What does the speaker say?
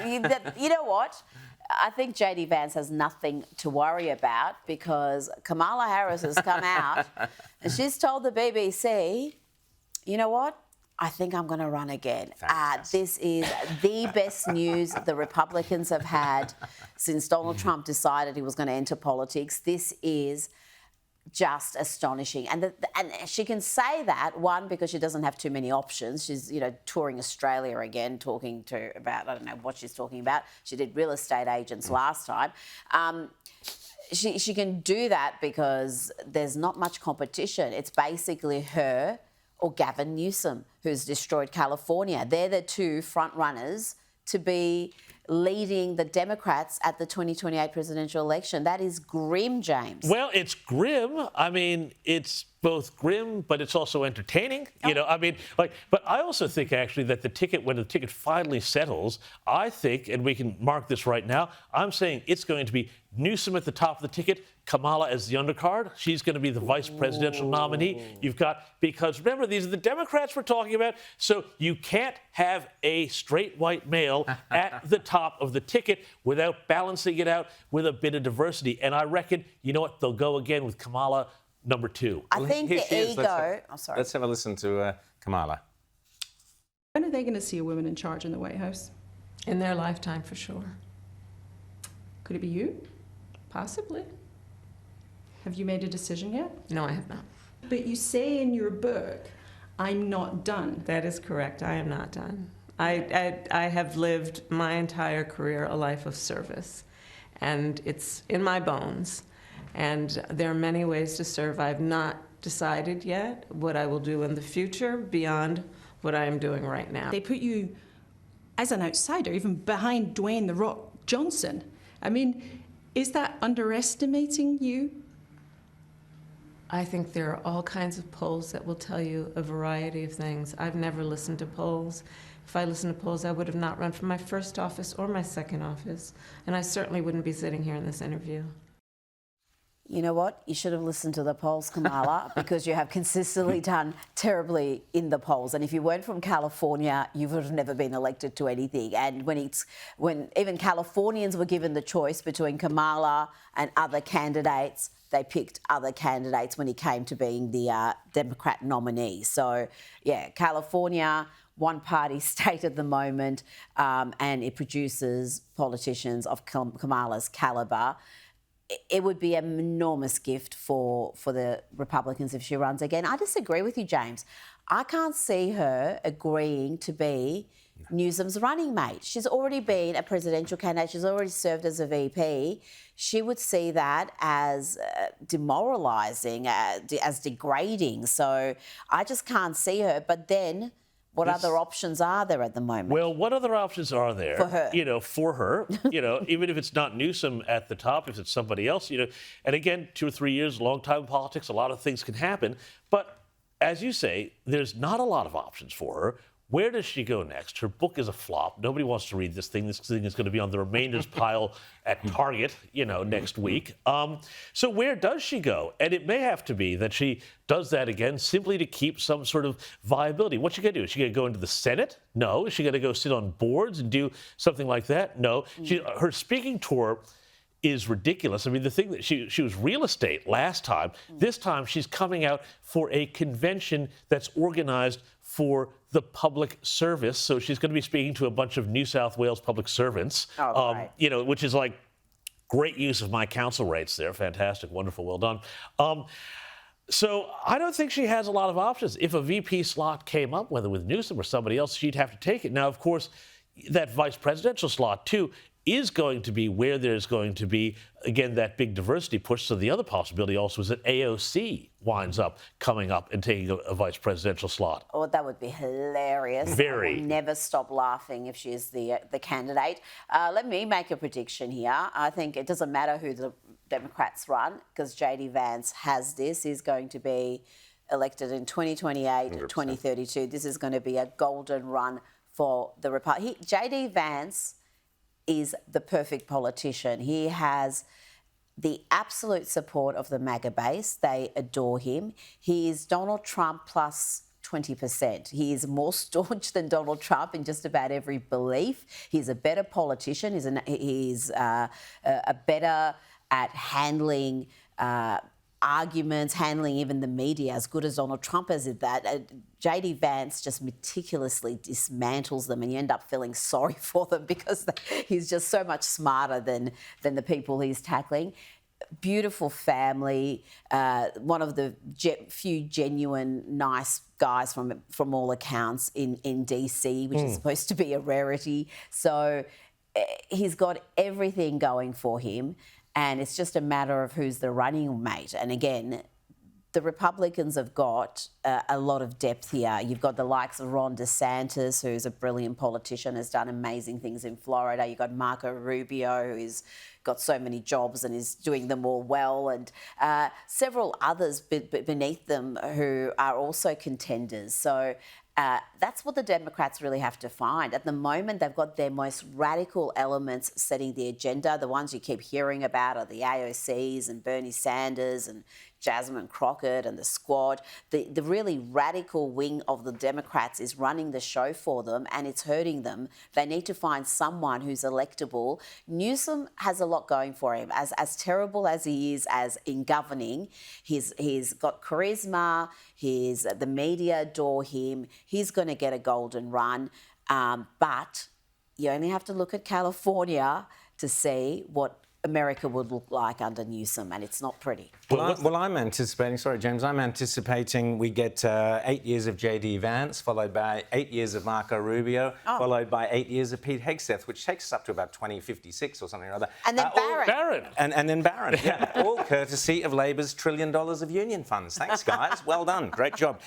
You know what? I think JD Vance has nothing to worry about because Kamala Harris has come out and she's told the BBC, you know what? I think I'm going to run again. This is the best news the Republicans have had since Donald Trump decided he was going to enter politics. This is just astonishing. And she can say that, one, because she doesn't have too many options. She's, touring Australia again, talking about, I don't know what she's talking about. She did real estate agents last time. She can do that because there's not much competition. It's basically her or Gavin Newsom, who's destroyed California. They're the two front runners to be leading the Democrats at the 2028 presidential election. That is grim, James. Well, it's grim. I mean, it's both grim, but it's also entertaining. But I also think actually that when the ticket finally settles, I think, and we can mark this right now, I'm saying it's going to be Newsom at the top of the ticket, Kamala as the undercard. She's going to be the vice presidential nominee. Because remember, these are the Democrats we're talking about, so you can't have a straight white male at the top of the ticket without balancing it out with a bit of diversity. And I reckon, you know what, they'll go again with Kamala number 2. I think the ego... Let's have a listen to Kamala. When are they going to see a woman in charge in the White House? In their lifetime, for sure. Could it be you? Possibly. Have you made a decision yet? No, I have not. But you say in your book, I'm not done. That is correct. I am not done. I have lived my entire career a life of service, and it's in my bones. And there are many ways to serve. I've not decided yet what I will do in the future beyond what I am doing right now. They put you as an outsider, even behind Dwayne "The Rock" Johnson. I mean, is that underestimating you? I think there are all kinds of polls that will tell you a variety of things. I've never listened to polls. If I listened to polls, I would have not run for my first office or my second office. And I certainly wouldn't be sitting here in this interview. You know what? You should have listened to the polls, Kamala, because you have consistently done terribly in the polls. And if you weren't from California, you would have never been elected to anything. And when even Californians were given the choice between Kamala and other candidates, they picked other candidates when it came to being the Democrat nominee. So, yeah, California, one-party state at the moment, and it produces politicians of Kamala's calibre. It would be an enormous gift for the Republicans if she runs again. I disagree with you, James. I can't see her agreeing to be Newsom's running mate. She's already been a presidential candidate. She's already served as a VP. She would see that as demoralising, as degrading. So I just can't see her. But then... What other options are there at the moment? Well, what other options are there? For her. For her, even if it's not Newsom at the top, if it's somebody else, and again, 2 or 3 years, long time in politics, a lot of things can happen. But as you say, there's not a lot of options for her. Where does she go next? Her book is a flop. Nobody wants to read this thing. This thing is going to be on the remainders pile at Target, next week. So where does she go? And it may have to be that she does that again simply to keep some sort of viability. What's she going to do? Is she going to go into the Senate? No. Is she going to go sit on boards and do something like that? No. Her speaking tour is ridiculous. I mean, the thing that she was real estate last time. This time she's coming out for a convention that's organized for the public service. So she's going to be speaking to a bunch of New South Wales public servants, right. Which is like great use of my council rates there. Fantastic, wonderful, well done. So I don't think she has a lot of options. If a VP slot came up, whether with Newsom or somebody else, she'd have to take it. Now, of course, that vice presidential slot, too, is going to be where there's going to be, again, that big diversity push. So the other possibility also is that AOC winds up coming up and taking a vice presidential slot. Oh, that would be hilarious. Very. I will never stop laughing if she's the candidate. Let me make a prediction here. I think it doesn't matter who the Democrats run, because JD Vance has this. He's going to be elected in 2028, 100%. 2032. This is going to be a golden run for the Republic. JD Vance is the perfect politician. He has the absolute support of the MAGA base. They adore him. He is Donald Trump plus 20%. He is more staunch than Donald Trump in just about every belief. He's a better politician. He's better at handling arguments, handling even the media, as good as Donald Trump is at that. JD Vance just meticulously dismantles them, and you end up feeling sorry for them because he's just so much smarter than the people he's tackling. Beautiful family, one of the few genuine nice guys from all accounts in DC, which is supposed to be a rarity. So he's got everything going for him, and it's just a matter of who's the running mate. And again, the Republicans have got a lot of depth here. You've got the likes of Ron DeSantis, who's a brilliant politician, has done amazing things in Florida. You've got Marco Rubio, who's got so many jobs and is doing them all well, and several others beneath them who are also contenders. So that's what the Democrats really have to find. At the moment, they've got their most radical elements setting the agenda. The ones you keep hearing about are the AOCs and Bernie Sanders and Jasmine Crockett and the Squad. The really radical wing of the Democrats is running the show for them, and it's hurting them. They need to find someone who's electable. Newsom has a lot going for him. As terrible as he is as in governing, he's got charisma. The media adore him. He's going to get a golden run. But you only have to look at California to see what America would look like under Newsom, and it's not pretty. Well, I'm anticipating, sorry, James, I'm anticipating we get 8 years of JD Vance, followed by 8 years of Marco Rubio, followed by 8 years of Pete Hegseth, which takes us up to about 2056 or something or other. And then Barron. Barron. And then Barron, yeah. All courtesy of Labor's $1 trillion of union funds. Thanks, guys. Well done. Great job.